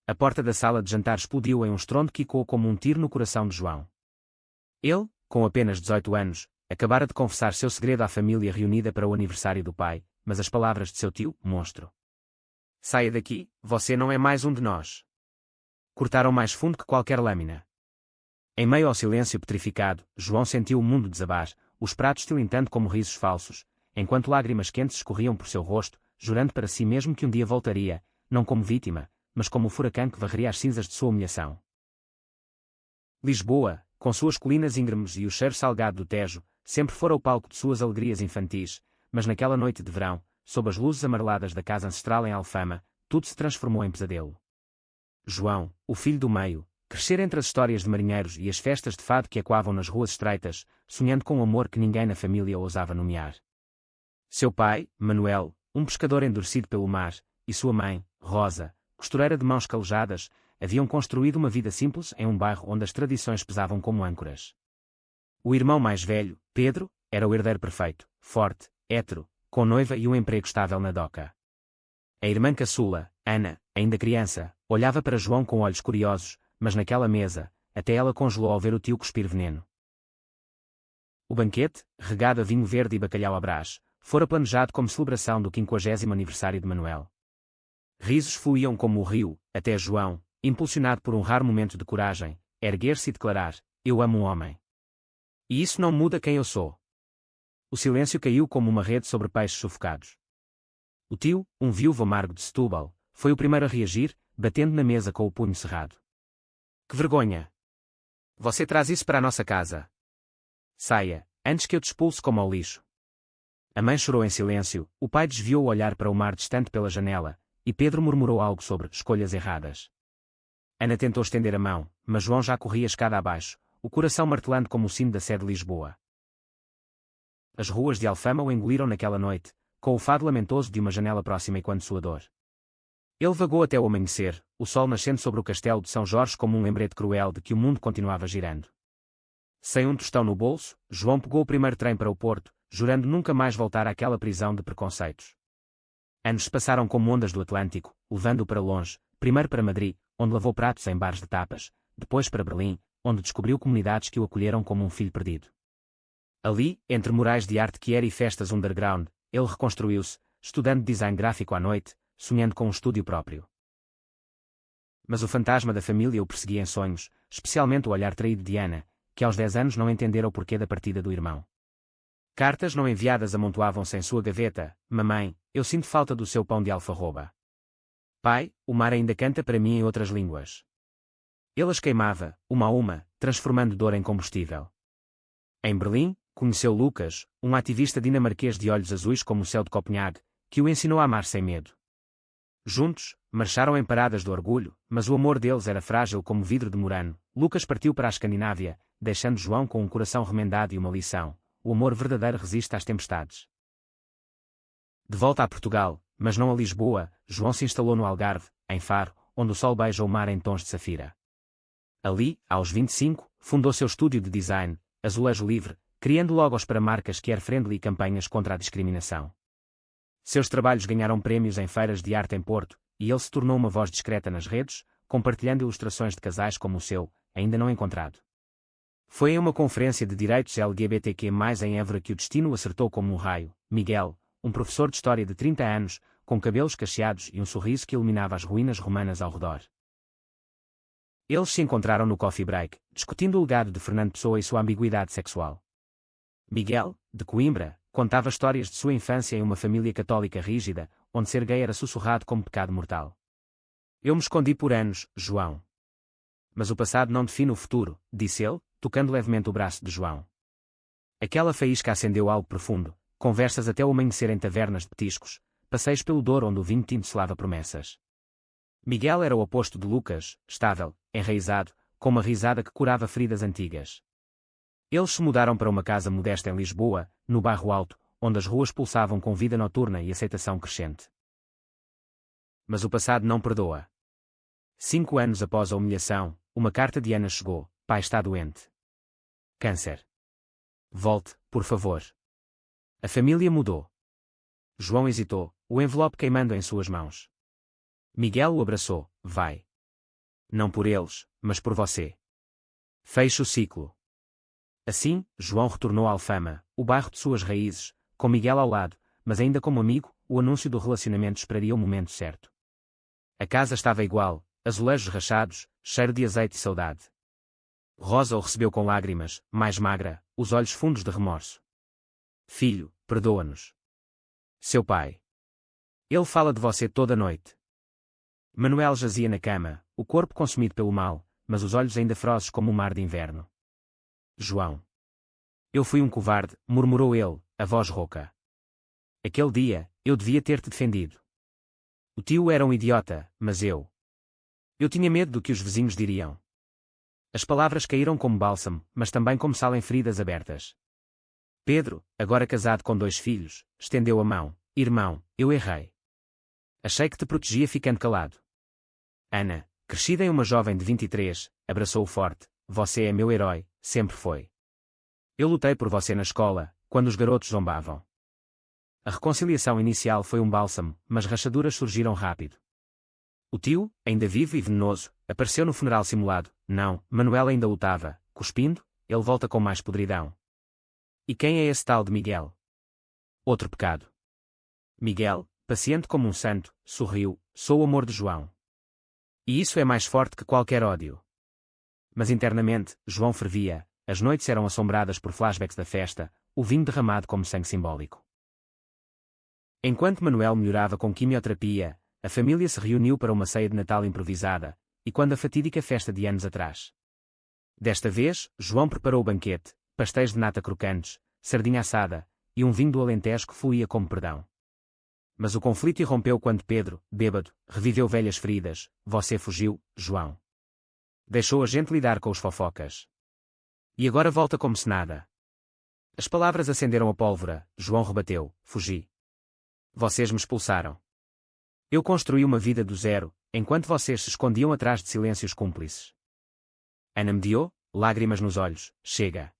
A porta da sala de jantar explodiu em um estrondo que ecoou como um tiro no coração de João. Ele, com apenas 18 anos, acabara de confessar seu segredo à família reunida para o aniversário do pai, mas as palavras de seu tio, monstro. Saia daqui, você não é mais um de nós. Cortaram mais fundo que qualquer lâmina. Em meio ao silêncio petrificado, João sentiu o mundo desabar, os pratos tilintando como risos falsos, enquanto lágrimas quentes escorriam por seu rosto, jurando para si mesmo que um dia voltaria, não como vítima, mas como o furacão que varreria as cinzas de sua humilhação. Lisboa, com suas colinas íngremes e o cheiro salgado do Tejo, sempre fora o palco de suas alegrias infantis, mas naquela noite de verão, sob as luzes amareladas da casa ancestral em Alfama, tudo se transformou em pesadelo. João, o filho do meio, crescer entre as histórias de marinheiros e as festas de fado que ecoavam nas ruas estreitas, sonhando com um amor que ninguém na família ousava nomear. Seu pai, Manuel, um pescador endurecido pelo mar, e sua mãe, Rosa, costureira de mãos calejadas, haviam construído uma vida simples em um bairro onde as tradições pesavam como âncoras. O irmão mais velho, Pedro, era o herdeiro perfeito, forte, hétero, com noiva e um emprego estável na doca. A irmã caçula, Ana, ainda criança, olhava para João com olhos curiosos, mas naquela mesa, até ela congelou ao ver o tio cuspir veneno. O banquete, regado a vinho verde e bacalhau à brás, fora planejado como celebração do 50º aniversário de Manuel. Risos fluíam como o rio, até João, impulsionado por um raro momento de coragem, erguer-se e declarar: eu amo um homem. E isso não muda quem eu sou. O silêncio caiu como uma rede sobre peixes sufocados. O tio, um viúvo amargo de Setúbal, foi o primeiro a reagir, batendo na mesa com o punho cerrado. Que vergonha! Você traz isso para a nossa casa. Saia, antes que eu te expulse como ao lixo. A mãe chorou em silêncio, o pai desviou o olhar para o mar distante pela janela, e Pedro murmurou algo sobre escolhas erradas. Ana tentou estender a mão, mas João já corria escada abaixo, o coração martelando como o sino da sé de Lisboa. As ruas de Alfama o engoliram naquela noite, com o fado lamentoso de uma janela próxima enquanto sua dor. Ele vagou até o amanhecer, o sol nascendo sobre o castelo de São Jorge como um lembrete cruel de que o mundo continuava girando. Sem um tostão no bolso, João pegou o primeiro trem para o Porto, jurando nunca mais voltar àquela prisão de preconceitos. Anos se passaram como ondas do Atlântico, levando-o para longe, primeiro para Madrid, onde lavou pratos em bares de tapas, depois para Berlim, onde descobriu comunidades que o acolheram como um filho perdido. Ali, entre murais de arte quier e festas underground, ele reconstruiu-se, estudando design gráfico à noite, sonhando com um estúdio próprio. Mas o fantasma da família o perseguia em sonhos, especialmente o olhar traído de Ana, que aos 10 anos não entendera o porquê da partida do irmão. Cartas não enviadas amontoavam-se em sua gaveta: mamãe, eu sinto falta do seu pão de alfarroba. Pai, o mar ainda canta para mim em outras línguas. Ele as queimava, uma a uma, transformando dor em combustível. Em Berlim, conheceu Lucas, um ativista dinamarquês de olhos azuis como o céu de Copenhague, que o ensinou a amar sem medo. Juntos, marcharam em paradas do orgulho, mas o amor deles era frágil como vidro de Murano. Lucas partiu para a Escandinávia, deixando João com um coração remendado e uma lição: o amor verdadeiro resiste às tempestades. De volta a Portugal, mas não a Lisboa, João se instalou no Algarve, em Faro, onde o sol beija o mar em tons de safira. Ali, aos 25, fundou seu estúdio de design, Azulejo Livre, criando logos para marcas care-friendly e campanhas contra a discriminação. Seus trabalhos ganharam prémios em feiras de arte em Porto, e ele se tornou uma voz discreta nas redes, compartilhando ilustrações de casais como o seu, ainda não encontrado. Foi em uma conferência de direitos LGBTQ+, em Évora que o destino o acertou como um raio. Miguel, um professor de história de 30 anos, com cabelos cacheados e um sorriso que iluminava as ruínas romanas ao redor. Eles se encontraram no coffee break, discutindo o legado de Fernando Pessoa e sua ambiguidade sexual. Miguel, de Coimbra, contava histórias de sua infância em uma família católica rígida, onde ser gay era sussurrado como pecado mortal. Eu me escondi por anos, João. Mas o passado não define o futuro, disse ele, tocando levemente o braço de João. Aquela faísca acendeu algo profundo, conversas até o amanhecer em tavernas de petiscos, passeios pelo Douro onde o vinho tinto selava promessas. Miguel era o oposto de Lucas, estável, enraizado, com uma risada que curava feridas antigas. Eles se mudaram para uma casa modesta em Lisboa, no bairro Alto, onde as ruas pulsavam com vida noturna e aceitação crescente. Mas o passado não perdoa. 5 anos após a humilhação, uma carta de Ana chegou: pai está doente. Câncer. Volte, por favor. A família mudou. João hesitou, o envelope queimando em suas mãos. Miguel o abraçou: vai. Não por eles, mas por você. Feche o ciclo. Assim, João retornou a Alfama, o bairro de suas raízes, com Miguel ao lado, mas ainda como amigo, o anúncio do relacionamento esperaria o momento certo. A casa estava igual, azulejos rachados, cheiro de azeite e saudade. Rosa o recebeu com lágrimas, mais magra, os olhos fundos de remorso. Filho, perdoa-nos. Seu pai. Ele fala de você toda noite. Manuel jazia na cama, o corpo consumido pelo mal, mas os olhos ainda ferozes como o mar de inverno. João. Eu fui um covarde, murmurou ele, a voz rouca. Aquele dia, eu devia ter-te defendido. O tio era um idiota, mas eu. Eu tinha medo do que os vizinhos diriam. As palavras caíram como bálsamo, mas também como sal em feridas abertas. Pedro, agora casado com 2 filhos, estendeu a mão. Irmão, eu errei. Achei que te protegia ficando calado. Ana, crescida em uma jovem de 23, abraçou-o forte. Você é meu herói, sempre foi. Eu lutei por você na escola, quando os garotos zombavam. A reconciliação inicial foi um bálsamo, mas rachaduras surgiram rápido. O tio, ainda vivo e venenoso, apareceu no funeral simulado. Não, Manuel ainda lutava, cuspindo, ele volta com mais podridão. E quem é esse tal de Miguel? Outro pecado. Miguel, paciente como um santo, sorriu, sou o amor de João. E isso é mais forte que qualquer ódio. Mas internamente, João fervia, as noites eram assombradas por flashbacks da festa, o vinho derramado como sangue simbólico. Enquanto Manuel melhorava com quimioterapia, a família se reuniu para uma ceia de Natal improvisada, e quando a fatídica festa de anos atrás. Desta vez, João preparou o banquete, pastéis de nata crocantes, sardinha assada, e um vinho do Alentejo que fluía como perdão. Mas o conflito irrompeu quando Pedro, bêbado, reviveu velhas feridas. Você fugiu, João. Deixou a gente lidar com os fofocas. E agora volta como se nada. As palavras acenderam a pólvora. João rebateu, fugi. Vocês me expulsaram. Eu construí uma vida do zero, enquanto vocês se escondiam atrás de silêncios cúmplices. Ana mediou, lágrimas nos olhos. Chega.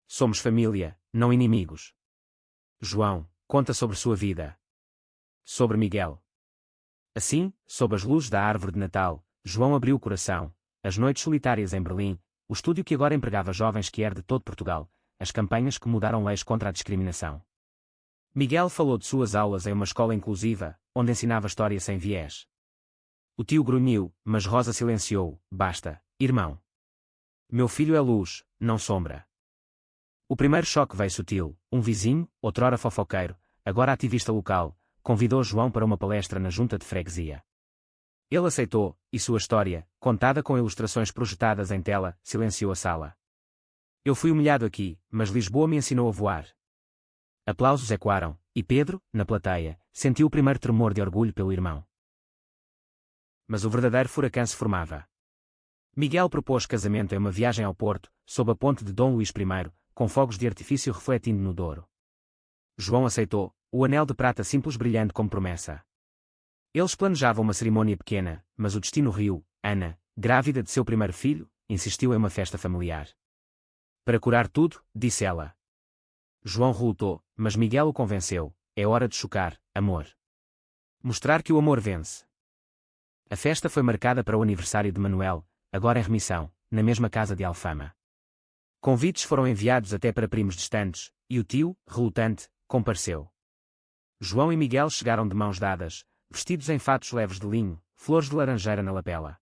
Somos família, não inimigos. João, conta sobre sua vida. Sobre Miguel. Assim, sob as luzes da árvore de Natal, João abriu o coração, as noites solitárias em Berlim, o estúdio que agora empregava jovens que era de todo Portugal, as campanhas que mudaram leis contra a discriminação. Miguel falou de suas aulas em uma escola inclusiva, onde ensinava história sem viés. O tio grunhiu, mas Rosa silenciou. Basta, irmão. Meu filho é luz, não sombra. O primeiro choque veio sutil. Um vizinho, outrora fofoqueiro, agora ativista local, convidou João para uma palestra na junta de freguesia. Ele aceitou, e sua história, contada com ilustrações projetadas em tela, silenciou a sala. Eu fui humilhado aqui, mas Lisboa me ensinou a voar. Aplausos ecoaram, e Pedro, na plateia, sentiu o primeiro tremor de orgulho pelo irmão. Mas o verdadeiro furacão se formava. Miguel propôs casamento em uma viagem ao Porto, sob a ponte de Dom Luís I, com fogos de artifício refletindo no Douro. João aceitou, o anel de prata simples brilhando como promessa. Eles planejavam uma cerimônia pequena, mas o destino riu. Ana, grávida de seu primeiro filho, insistiu em uma festa familiar. Para curar tudo, disse ela. João relutou, mas Miguel o convenceu. É hora de chocar, amor. Mostrar que o amor vence. A festa foi marcada para o aniversário de Manuel, agora em remissão, na mesma casa de Alfama. Convites foram enviados até para primos distantes, e o tio, relutante, compareceu. João e Miguel chegaram de mãos dadas, vestidos em fatos leves de linho, flores de laranjeira na lapela.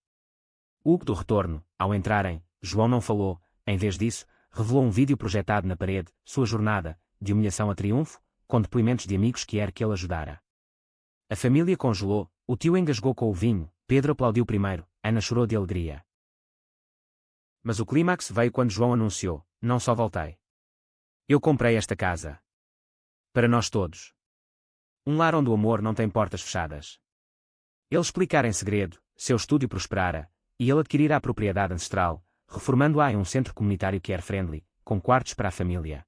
Hugo do retorno, ao entrarem, João não falou, em vez disso, revelou um vídeo projetado na parede, sua jornada, de humilhação a triunfo, com depoimentos de amigos que era que ele ajudara. A família congelou, o tio engasgou com o vinho, Pedro aplaudiu primeiro, Ana chorou de alegria. Mas o clímax veio quando João anunciou, não só voltei. Eu comprei esta casa. Para nós todos. Um lar onde o amor não tem portas fechadas. Ele explicara em segredo, seu estúdio prosperara, e ele adquirira a propriedade ancestral, reformando-a em um centro comunitário care-friendly, com quartos para a família.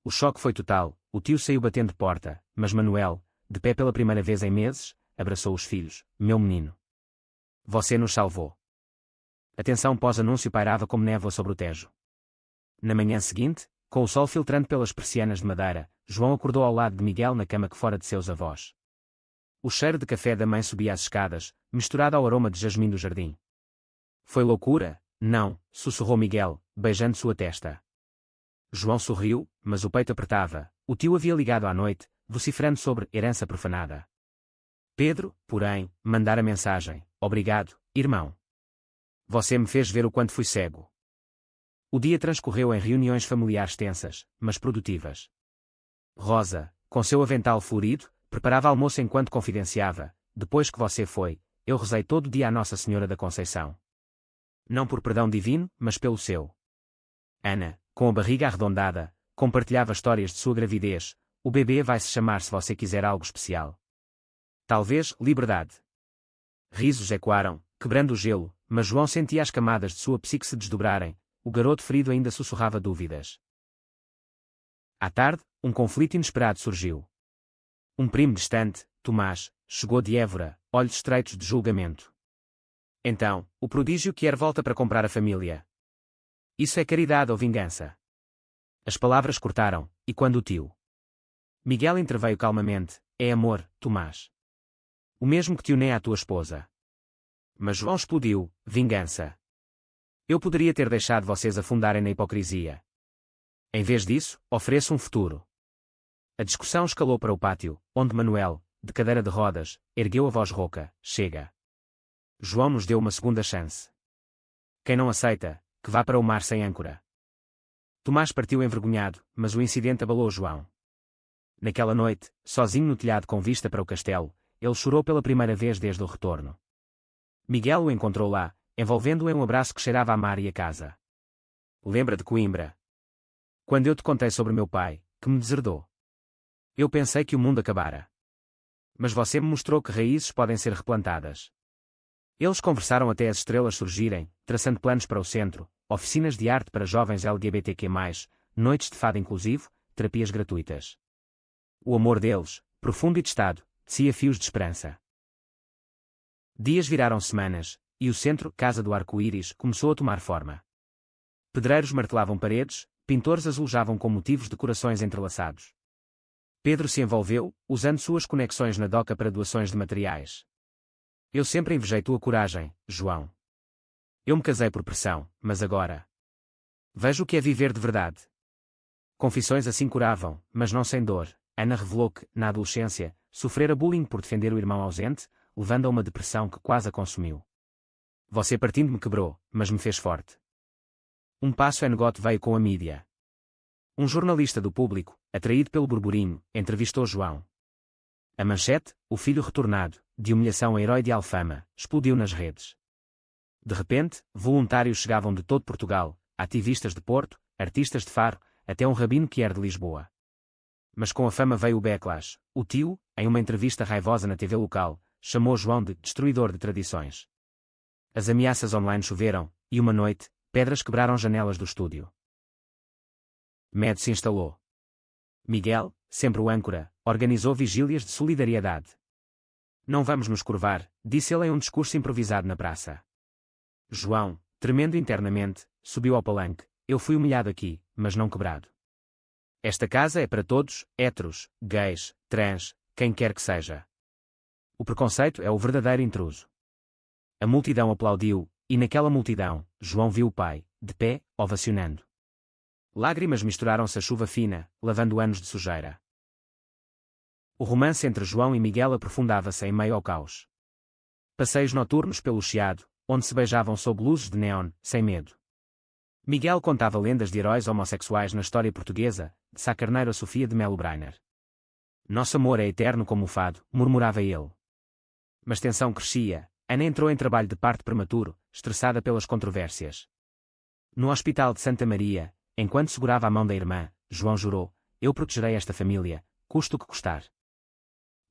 O choque foi total, o tio saiu batendo porta, mas Manuel, de pé pela primeira vez em meses, abraçou os filhos. Meu menino. Você nos salvou. A tensão pós-anúncio pairava como névoa sobre o Tejo. Na manhã seguinte, com o sol filtrando pelas persianas de madeira, João acordou ao lado de Miguel na cama que fora de seus avós. O cheiro de café da mãe subia as escadas, misturado ao aroma de jasmim do jardim. Foi loucura? Não, sussurrou Miguel, beijando sua testa. João sorriu, mas o peito apertava. O tio havia ligado à noite, vociferando sobre herança profanada. Pedro, porém, mandara mensagem: obrigado, irmão. Você me fez ver o quanto fui cego. O dia transcorreu em reuniões familiares tensas, mas produtivas. Rosa, com seu avental florido, preparava almoço enquanto confidenciava: depois que você foi, eu rezei todo dia a Nossa Senhora da Conceição. Não por perdão divino, mas pelo seu. Ana, com a barriga arredondada, compartilhava histórias de sua gravidez: o bebê vai se chamar se você quiser algo especial. Talvez, liberdade. Risos ecoaram, quebrando o gelo, mas João sentia as camadas de sua psique se desdobrarem. O garoto ferido ainda sussurrava dúvidas. À tarde, um conflito inesperado surgiu. Um primo distante, Tomás, chegou de Évora, olhos estreitos de julgamento. Então, o prodígio quer volta para comprar a família. Isso é caridade ou vingança? As palavras cortaram, e quando o tio Miguel interveio calmamente: é amor, Tomás. O mesmo que te une à tua esposa. Mas João explodiu: vingança. Eu poderia ter deixado vocês afundarem na hipocrisia. Em vez disso, ofereço um futuro. A discussão escalou para o pátio, onde Manuel, de cadeira de rodas, ergueu a voz rouca: chega. João nos deu uma segunda chance. Quem não aceita, que vá para o mar sem âncora. Tomás partiu envergonhado, mas o incidente abalou João. Naquela noite, sozinho no telhado com vista para o castelo, ele chorou pela primeira vez desde o retorno. Miguel o encontrou lá, envolvendo-o em um abraço que cheirava a mar e a casa. Lembra de Coimbra? Quando eu te contei sobre meu pai, que me deserdou. Eu pensei que o mundo acabara. Mas você me mostrou que raízes podem ser replantadas. Eles conversaram até as estrelas surgirem, traçando planos para o centro, oficinas de arte para jovens LGBTQ+, noites de fado inclusivo, terapias gratuitas. O amor deles, profundo e testado, tecia fios de esperança. Dias viraram semanas, e o centro, Casa do Arco-Íris, começou a tomar forma. Pedreiros martelavam paredes, pintores azulejavam com motivos de corações entrelaçados. Pedro se envolveu, usando suas conexões na DOCA para doações de materiais. Eu sempre invejei tua coragem, João. Eu me casei por pressão, mas agora vejo o que é viver de verdade. Confissões assim curavam, mas não sem dor. Ana revelou que, na adolescência, sofrera bullying por defender o irmão ausente, levando a uma depressão que quase a consumiu. Você partindo me quebrou, mas me fez forte. Um passo Ngote veio com a mídia. Um jornalista do Público, atraído pelo burburinho, entrevistou João. A manchete, o filho retornado, de humilhação a herói de Alfama, explodiu nas redes. De repente, voluntários chegavam de todo Portugal, ativistas de Porto, artistas de Faro, até um rabino que era de Lisboa. Mas com a fama veio o backlash. O tio, em uma entrevista raivosa na TV local, chamou João de destruidor de tradições. As ameaças online choveram, e uma noite, pedras quebraram janelas do estúdio. Medo se instalou. Miguel, sempre o âncora, organizou vigílias de solidariedade. Não vamos nos curvar, disse ele em um discurso improvisado na praça. João, tremendo internamente, subiu ao palanque. Eu fui humilhado aqui, mas não quebrado. Esta casa é para todos, héteros, gays, trans, quem quer que seja. O preconceito é o verdadeiro intruso. A multidão aplaudiu, e naquela multidão, João viu o pai, de pé, ovacionando. Lágrimas misturaram-se à chuva fina, lavando anos de sujeira. O romance entre João e Miguel aprofundava-se em meio ao caos. Passeios noturnos pelo Chiado, onde se beijavam sob luzes de neon, sem medo. Miguel contava lendas de heróis homossexuais na história portuguesa, de Sá Carneiro a Sofia de Melo Brainer. Nosso amor é eterno como o fado, murmurava ele. Mas tensão crescia. Ana entrou em trabalho de parto prematuro, estressada pelas controvérsias. No Hospital de Santa Maria, enquanto segurava a mão da irmã, João jurou: eu protegerei esta família, custe o que custar.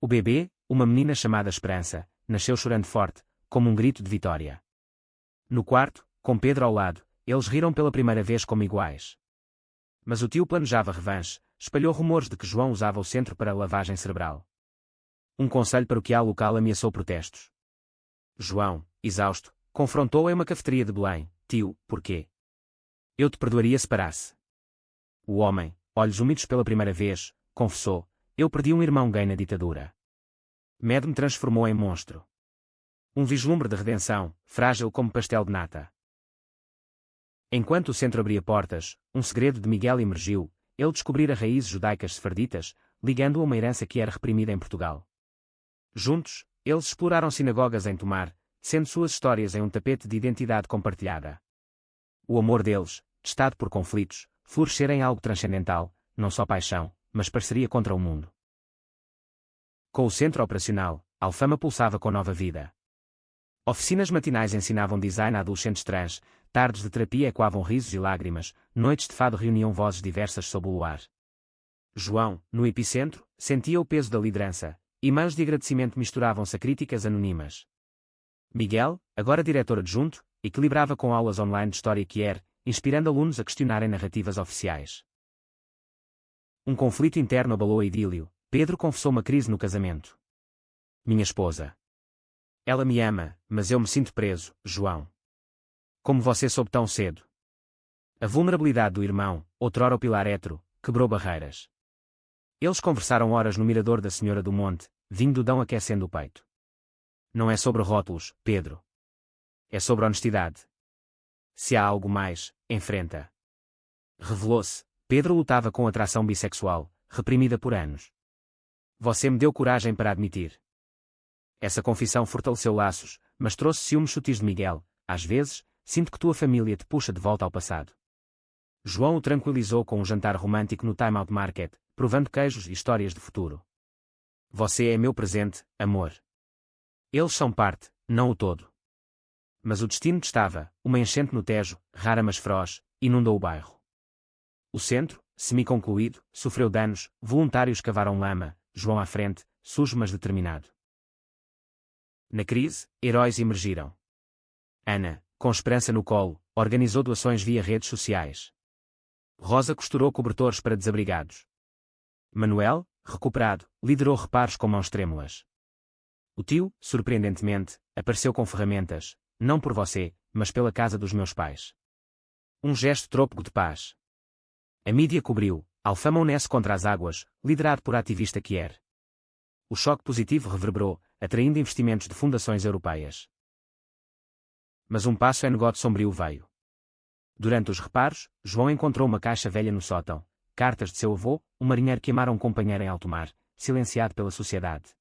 O bebê, uma menina chamada Esperança, nasceu chorando forte, como um grito de vitória. No quarto, com Pedro ao lado, eles riram pela primeira vez como iguais. Mas o tio planejava revanche, espalhou rumores de que João usava o centro para lavagem cerebral. Um conselho paroquial local ameaçou protestos. João, exausto, confrontou-o em uma cafeteria de Belém. Tio, porquê? Eu te perdoaria se parasse. O homem, olhos úmidos pela primeira vez, confessou: eu perdi um irmão gay na ditadura. Medo me transformou em monstro. Um vislumbre de redenção, frágil como pastel de nata. Enquanto o centro abria portas, um segredo de Miguel emergiu. Ele descobrira raízes judaicas sefarditas, ligando-o a uma herança que era reprimida em Portugal. Juntos, eles exploraram sinagogas em Tomar, sendo suas histórias em um tapete de identidade compartilhada. O amor deles, testado por conflitos, florescera em algo transcendental, não só paixão, mas parceria contra o mundo. Com o centro operacional, Alfama pulsava com nova vida. Oficinas matinais ensinavam design a adolescentes trans, tardes de terapia ecoavam risos e lágrimas, noites de fado reuniam vozes diversas sob o luar. João, no epicentro, sentia o peso da liderança, e-mails de agradecimento misturavam-se a críticas anônimas. Miguel, agora diretor adjunto, equilibrava com aulas online de história queer, inspirando alunos a questionarem narrativas oficiais. Um conflito interno abalou a idílio. Pedro confessou uma crise no casamento. Minha esposa. Ela me ama, mas eu me sinto preso, João. Como você soube tão cedo? A vulnerabilidade do irmão, outrora o pilar hétero, quebrou barreiras. Eles conversaram horas no mirador da Senhora do Monte, vinho do Dão aquecendo o peito. Não é sobre rótulos, Pedro. É sobre honestidade. Se há algo mais, enfrenta. Revelou-se, Pedro lutava com atração bissexual, reprimida por anos. Você me deu coragem para admitir. Essa confissão fortaleceu laços, mas trouxe ciúmes sutis de Miguel. Às vezes, sinto que tua família te puxa de volta ao passado. João o tranquilizou com um jantar romântico no Time Out Market, provando queijos e histórias de futuro. Você é meu presente, amor. Eles são parte, não o todo. Mas o destino estava, uma enchente no Tejo, rara mas feroz, inundou o bairro. O centro, semi-concluído, sofreu danos, voluntários cavaram lama, João à frente, sujo mas determinado. Na crise, heróis emergiram. Ana, com esperança no colo, organizou doações via redes sociais. Rosa costurou cobertores para desabrigados. Manuel, recuperado, liderou reparos com mãos trêmulas. O tio, surpreendentemente, apareceu com ferramentas, não por você, mas pela casa dos meus pais. Um gesto trôpego de paz. A mídia cobriu, Alfama une-se contra as águas, liderado por ativista queer. O choque positivo reverberou, atraindo investimentos de fundações europeias. Mas um passo é negócio sombrio veio. Durante os reparos, João encontrou uma caixa velha no sótão, cartas de seu avô, um marinheiro que amara um companheiro em alto mar, silenciado pela sociedade.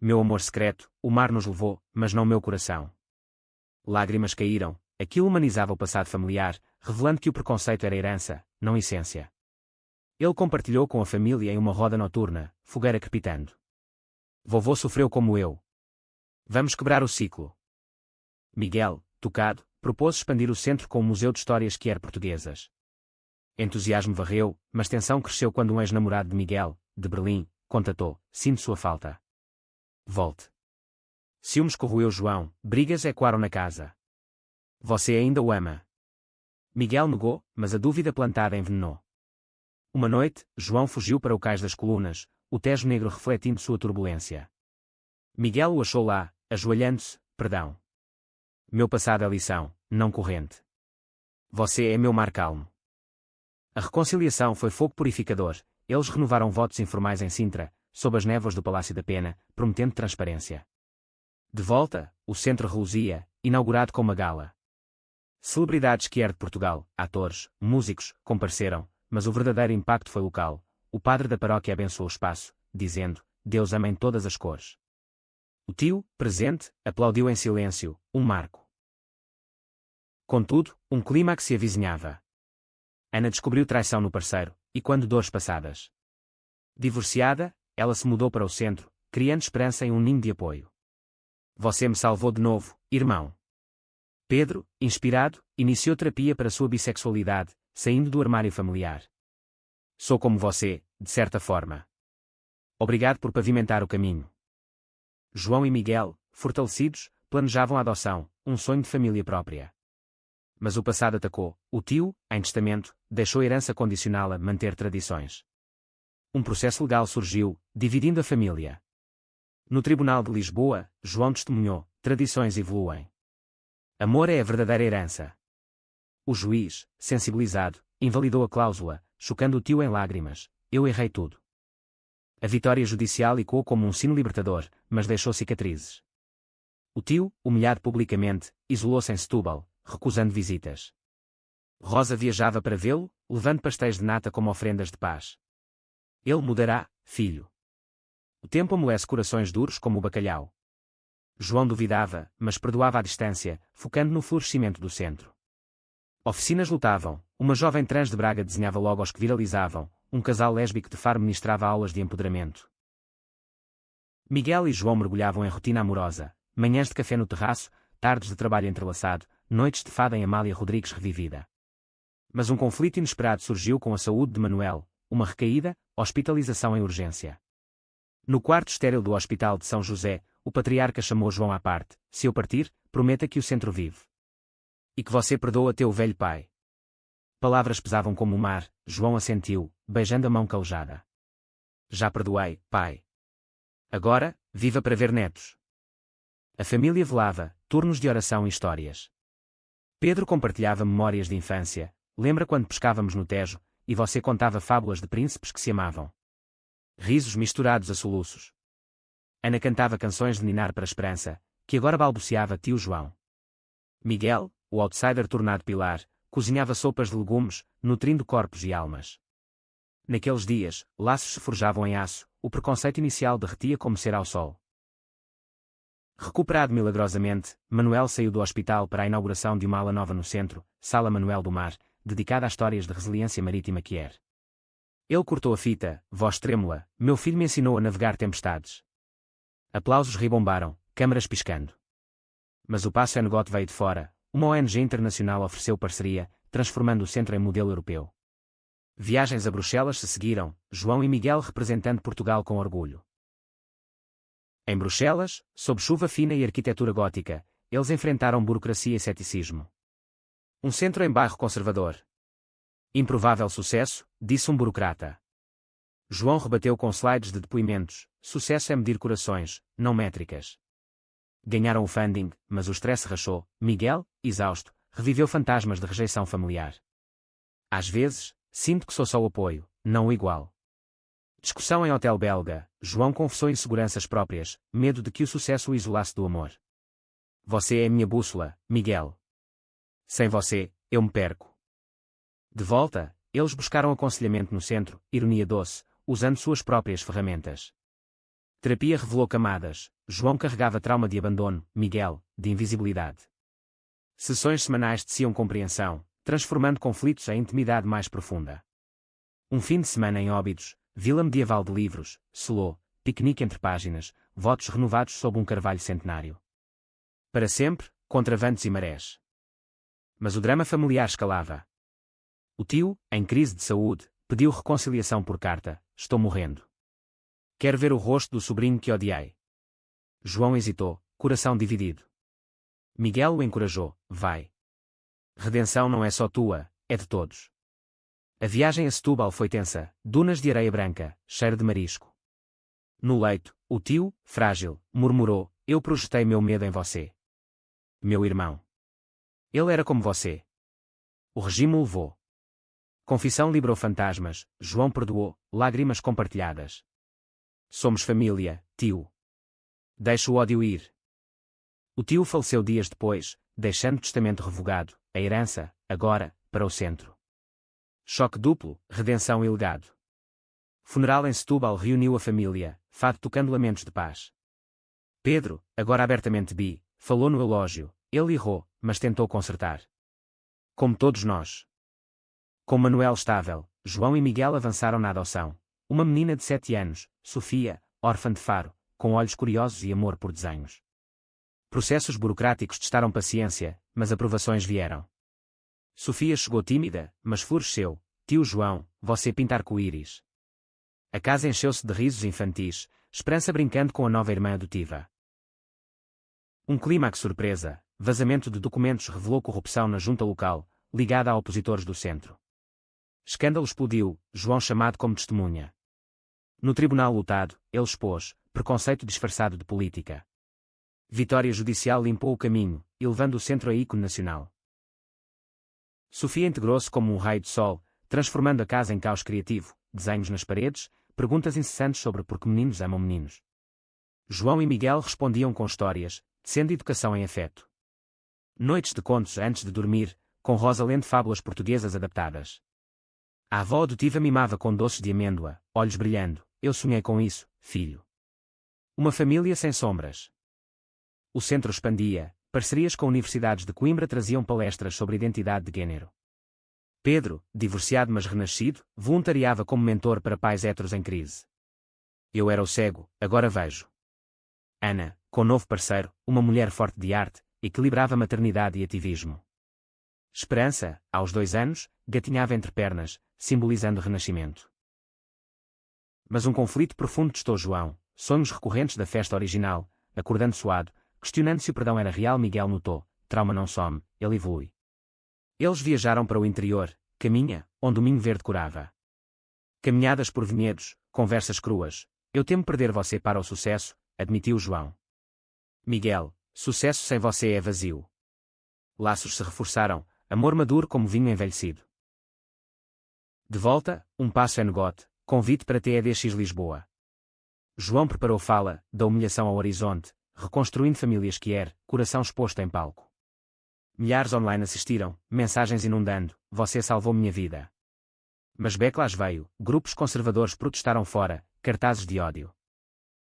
Meu amor secreto, o mar nos levou, mas não meu coração. Lágrimas caíram, aquilo humanizava o passado familiar, revelando que o preconceito era herança, não essência. Ele compartilhou com a família em uma roda noturna, fogueira crepitando. Vovô sofreu como eu. Vamos quebrar o ciclo. Miguel, tocado, propôs expandir o centro com um museu de histórias queer portuguesas. Entusiasmo varreu, mas tensão cresceu quando um ex-namorado de Miguel, de Berlim, contatou: sinto sua falta. Volte. Ciúmes corroeu João, brigas ecoaram na casa. Você ainda o ama. Miguel negou, mas a dúvida plantada envenenou. Uma noite, João fugiu para o cais das colunas, o Tejo negro refletindo sua turbulência. Miguel o achou lá, ajoelhando-se: perdão. Meu passado é lição, não corrente. Você é meu mar calmo. A reconciliação foi fogo purificador, eles renovaram votos informais em Sintra, sob as névoas do Palácio da Pena, prometendo transparência. De volta, o centro reluzia, inaugurado com uma gala. Celebridades queer de Portugal, atores, músicos, compareceram, mas o verdadeiro impacto foi local. O padre da paróquia abençoou o espaço, dizendo: Deus ama em todas as cores. O tio, presente, aplaudiu em silêncio, um marco. Contudo, um clímax se avizinhava. Ana descobriu traição no parceiro, e quando dores passadas. Divorciada, ela se mudou para o centro, criando esperança em um ninho de apoio. Você me salvou de novo, irmão. Pedro, inspirado, iniciou terapia para sua bissexualidade, saindo do armário familiar. Sou como você, de certa forma. Obrigado por pavimentar o caminho. João e Miguel, fortalecidos, planejavam a adoção, um sonho de família própria. Mas o passado atacou. O tio, em testamento, deixou herança condicional a manter tradições. Um processo legal surgiu, dividindo a família. No Tribunal de Lisboa, João testemunhou: tradições evoluem. Amor é a verdadeira herança. O juiz, sensibilizado, invalidou a cláusula, chocando o tio em lágrimas: eu errei tudo. A vitória judicial ecoou como um sino libertador, mas deixou cicatrizes. O tio, humilhado publicamente, isolou-se em Setúbal, recusando visitas. Rosa viajava para vê-lo, levando pastéis de nata como ofrendas de paz. Ele mudará, filho. O tempo amolece corações duros como o bacalhau. João duvidava, mas perdoava à distância, focando no florescimento do centro. Oficinas lutavam, uma jovem trans de Braga desenhava logos que viralizavam, um casal lésbico de Faro ministrava aulas de empoderamento. Miguel e João mergulhavam em rotina amorosa, manhãs de café no terraço, tardes de trabalho entrelaçado, noites de fada em Amália Rodrigues revivida. Mas um conflito inesperado surgiu com a saúde de Manuel, uma recaída, hospitalização em urgência. No quarto estéril do Hospital de São José, o patriarca chamou João à parte. Se eu partir, prometa que o centro vive. E que você perdoa teu velho pai. Palavras pesavam como o mar, João assentiu, beijando a mão calejada. Já perdoei, pai. Agora, viva para ver netos. A família velava, turnos de oração e histórias. Pedro compartilhava memórias de infância. Lembra quando pescávamos no Tejo, e você contava fábulas de príncipes que se amavam? Risos misturados a soluços. Ana cantava canções de ninar para a esperança, que agora balbuciava tio João. Miguel, o outsider tornado pilar, cozinhava sopas de legumes, nutrindo corpos e almas. Naqueles dias, laços se forjavam em aço, o preconceito inicial derretia como cera ao sol. Recuperado milagrosamente, Manuel saiu do hospital para a inauguração de uma ala nova no centro, Sala Manuel do Mar, dedicada a histórias de resiliência marítima que era. Ele cortou a fita, voz trêmula, meu filho me ensinou a navegar tempestades. Aplausos ribombaram, câmaras piscando. Mas o passo Enegot veio de fora, uma ONG internacional ofereceu parceria, transformando o centro em modelo europeu. Viagens a Bruxelas se seguiram, João e Miguel representando Portugal com orgulho. Em Bruxelas, sob chuva fina e arquitetura gótica, eles enfrentaram burocracia e ceticismo. Um centro em bairro conservador. Improvável sucesso, disse um burocrata. João rebateu com slides de depoimentos, sucesso é medir corações, não métricas. Ganharam o funding, mas o stress rachou, Miguel, exausto, reviveu fantasmas de rejeição familiar. Às vezes, sinto que sou só o apoio, não o igual. Discussão em hotel belga, João confessou inseguranças próprias, medo de que o sucesso o isolasse do amor. Você é a minha bússola, Miguel. Sem você, eu me perco. De volta, eles buscaram aconselhamento no centro, ironia doce, usando suas próprias ferramentas. Terapia revelou camadas, João carregava trauma de abandono, Miguel, de invisibilidade. Sessões semanais teciam compreensão, transformando conflitos em intimidade mais profunda. Um fim de semana em Óbidos, Vila Medieval de Livros, selou, piquenique entre páginas, votos renovados sob um carvalho centenário. Para sempre, contra ventos e marés. Mas o drama familiar escalava. O tio, em crise de saúde, pediu reconciliação por carta, estou morrendo. Quero ver o rosto do sobrinho que odiei. João hesitou, coração dividido. Miguel o encorajou, vai. Redenção não é só tua, é de todos. A viagem a Setúbal foi tensa, dunas de areia branca, cheiro de marisco. No leito, o tio, frágil, murmurou, eu projetei meu medo em você. Meu irmão. Ele era como você. O regime o levou. Confissão livrou fantasmas, João perdoou, lágrimas compartilhadas. Somos família, tio. Deixa o ódio ir. O tio faleceu dias depois, deixando testamento revogado, a herança, agora, para o centro. Choque duplo, redenção e legado. Funeral em Setúbal reuniu a família, fado tocando lamentos de paz. Pedro, agora abertamente bi, falou no elógio, ele errou, mas tentou consertar. Como todos nós. Com Manuel estável, João e Miguel avançaram na adoção. Uma menina de 7 anos, Sofia, órfã de Faro, com olhos curiosos e amor por desenhos. Processos burocráticos testaram paciência, mas aprovações vieram. Sofia chegou tímida, mas floresceu. Tio João, você pinta arco-íris. A casa encheu-se de risos infantis, Esperança brincando com a nova irmã adotiva. Um clímax surpresa, vazamento de documentos revelou corrupção na junta local, ligada a opositores do centro. Escândalo explodiu, João chamado como testemunha. No tribunal lotado, ele expôs, preconceito disfarçado de política. Vitória judicial limpou o caminho, elevando o centro a ícone nacional. Sofia integrou-se como um raio de sol, transformando a casa em caos criativo, desenhos nas paredes, perguntas incessantes sobre por que meninos amam meninos. João e Miguel respondiam com histórias, sendo educação em afeto. Noites de contos antes de dormir, com Rosa lendo fábulas portuguesas adaptadas. A avó adotiva mimava com doces de amêndoa, olhos brilhando. Eu sonhei com isso, filho. Uma família sem sombras. O centro expandia, parcerias com universidades de Coimbra traziam palestras sobre identidade de gênero. Pedro, divorciado mas renascido, voluntariava como mentor para pais héteros em crise. Eu era o cego, agora vejo. Ana, com novo parceiro, uma mulher forte de arte, equilibrava maternidade e ativismo. Esperança, aos 2 anos, gatinhava entre pernas, simbolizando renascimento. Mas um conflito profundo testou João, sonhos recorrentes da festa original, acordando suado, questionando se o perdão era real. Miguel notou, trauma não some, ele evolui. Eles viajaram para o interior, caminha, onde o Minho Verde curava. Caminhadas por vinhedos, conversas cruas. Eu temo perder você para o sucesso, admitiu João. Miguel, sucesso sem você é vazio. Laços se reforçaram, amor maduro como vinho envelhecido. De volta, um passo é negote, convite para TEDx Lisboa. João preparou fala, da humilhação ao horizonte, reconstruindo famílias que era, coração exposto em palco. Milhares online assistiram, mensagens inundando, você salvou minha vida. Mas backlash veio, grupos conservadores protestaram fora, cartazes de ódio.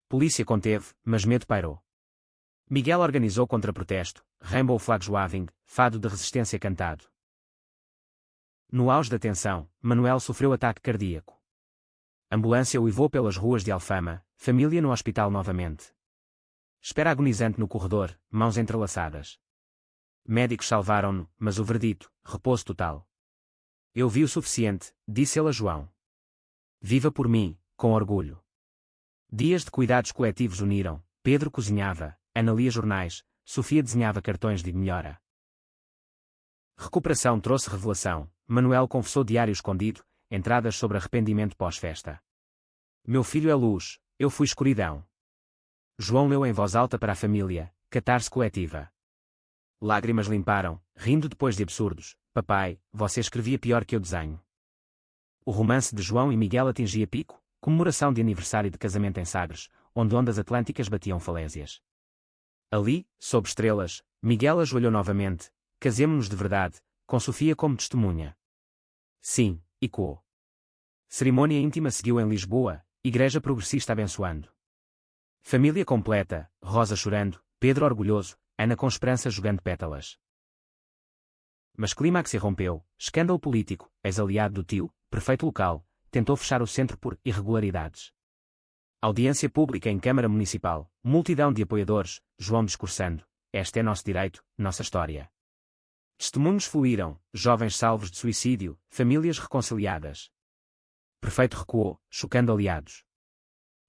Polícia conteve, mas medo pairou. Miguel organizou contra-protesto, Rainbow Flags Waving, fado de resistência cantado. No auge da tensão, Manuel sofreu ataque cardíaco. Ambulância uivou pelas ruas de Alfama, família no hospital novamente. Espera agonizante no corredor, mãos entrelaçadas. Médicos salvaram-no, mas o verdito, repouso total. Eu vi o suficiente, disse ele a João. Viva por mim, com orgulho. Dias de cuidados coletivos uniram, Pedro cozinhava, Ana lia jornais, Sofia desenhava cartões de melhora. Recuperação trouxe revelação, Manuel confessou diário escondido, entradas sobre arrependimento pós-festa. Meu filho é luz, eu fui escuridão. João leu em voz alta para a família, catarse coletiva. Lágrimas limparam, rindo depois de absurdos, papai, você escrevia pior que eu desenho. O romance de João e Miguel atingia pico, comemoração de aniversário de casamento em Sagres, onde ondas atlânticas batiam falésias. Ali, sob estrelas, Miguel ajoelhou novamente, casemo-nos de verdade, com Sofia como testemunha. Sim, ecoou. Cerimônia íntima seguiu em Lisboa, igreja progressista abençoando. Família completa, Rosa chorando, Pedro orgulhoso, Ana com esperança jogando pétalas. Mas clímax irrompeu, escândalo político, ex-aliado do tio, prefeito local, tentou fechar o centro por irregularidades. Audiência pública em Câmara Municipal, multidão de apoiadores, João discursando, este é nosso direito, nossa história. Testemunhos fluíram, jovens salvos de suicídio, famílias reconciliadas. Prefeito recuou, chocando aliados.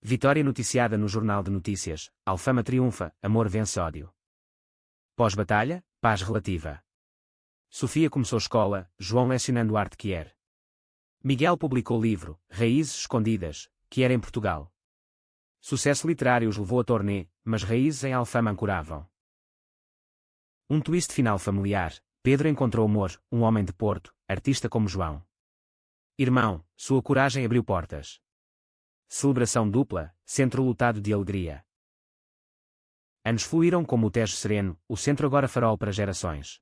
Vitória noticiada no Jornal de Notícias, Alfama triunfa, amor vence ódio. Pós-batalha, paz relativa. Sofia começou escola, João lecionando arte que era. Miguel publicou livro, Raízes Escondidas, que era em Portugal. Sucesso literário os levou a turnê, mas raízes em Alfama ancoravam. Um twist final familiar, Pedro encontrou humor, um homem de Porto, artista como João. Irmão, sua coragem abriu portas. Celebração dupla, centro lotado de alegria. Anos fluíram como o Tejo sereno, o centro agora farol para gerações.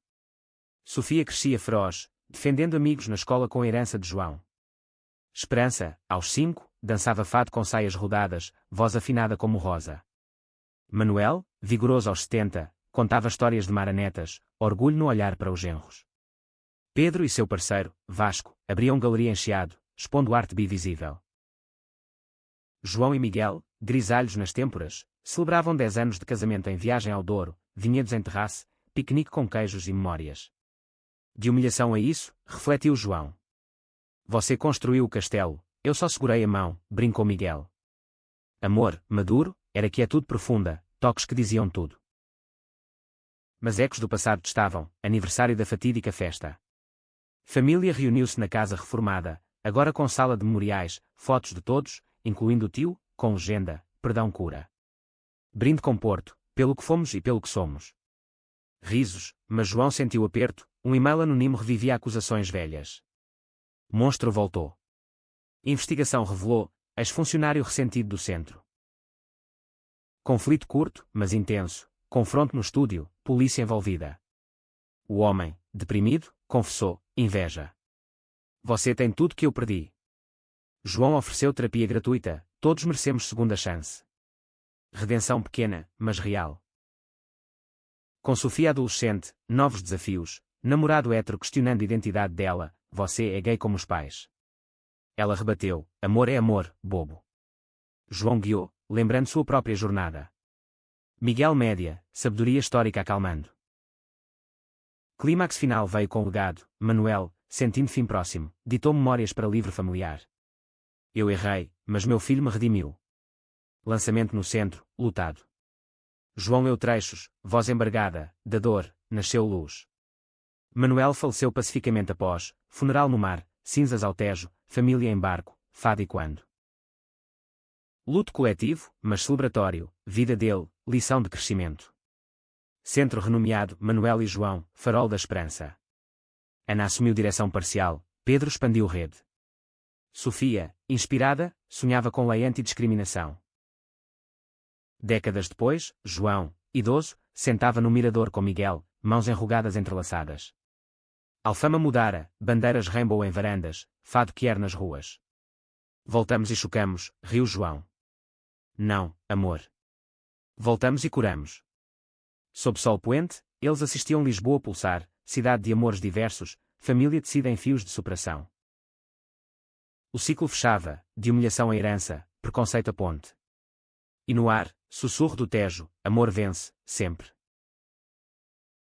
Sofia crescia feroz, defendendo amigos na escola com a herança de João. Esperança, aos 5, dançava fado com saias rodadas, voz afinada como Rosa. Manuel, vigoroso aos 70, contava histórias de maranetas, orgulho no olhar para os genros. Pedro e seu parceiro, Vasco, abriam galeria encheado, expondo arte bivisível. João e Miguel, grisalhos nas têmporas, celebravam 10 anos de casamento em viagem ao Douro, vinhedos em terrace, piquenique com queijos e memórias. De humilhação a isso, refletiu João. Você construiu o castelo, eu só segurei a mão, brincou Miguel. Amor, maduro, era quietude profunda, toques que diziam tudo. Mas ecos do passado estavam, aniversário da fatídica festa. Família reuniu-se na casa reformada, agora com sala de memoriais, fotos de todos, incluindo o tio, com legenda, perdão cura. Brinde com Porto, pelo que fomos e pelo que somos. Risos, mas João sentiu aperto, um e-mail anónimo revivia acusações velhas. Monstro voltou. Investigação revelou, ex-funcionário ressentido do centro. Conflito curto, mas intenso, confronto no estúdio, polícia envolvida. O homem, deprimido, confessou: inveja. Você tem tudo que eu perdi. João ofereceu terapia gratuita, todos merecemos segunda chance. Redenção pequena, mas real. Com Sofia adolescente, novos desafios, namorado hétero questionando a identidade dela: você é gay como os pais. Ela rebateu: amor é amor, bobo. João guiou, lembrando sua própria jornada. Miguel média, sabedoria histórica acalmando. Clímax final veio com o legado. Manuel, sentindo fim próximo, ditou memórias para livro familiar. Eu errei, mas meu filho me redimiu. Lançamento no centro, lutado. João leu trechos, voz embargada, da dor, nasceu luz. Manuel faleceu pacificamente após, funeral no mar, cinzas ao Tejo, família em barco, fado e quando. Luto coletivo, mas celebratório, vida dele, lição de crescimento. Centro renomeado, Manuel e João, farol da esperança. Ana assumiu direção parcial, Pedro expandiu rede. Sofia, inspirada, sonhava com lei antidiscriminação. Décadas depois, João, idoso, sentava no mirador com Miguel, mãos enrugadas entrelaçadas. Alfama mudara, bandeiras rainbow em varandas, fado quer nas ruas. Voltamos e chocamos, riu João. Não, amor. Voltamos e curamos. Sob sol poente, eles assistiam Lisboa pulsar, cidade de amores diversos, família tecida em fios de superação. O ciclo fechava, de humilhação a herança, preconceito a ponte. E no ar, sussurro do Tejo, amor vence, sempre.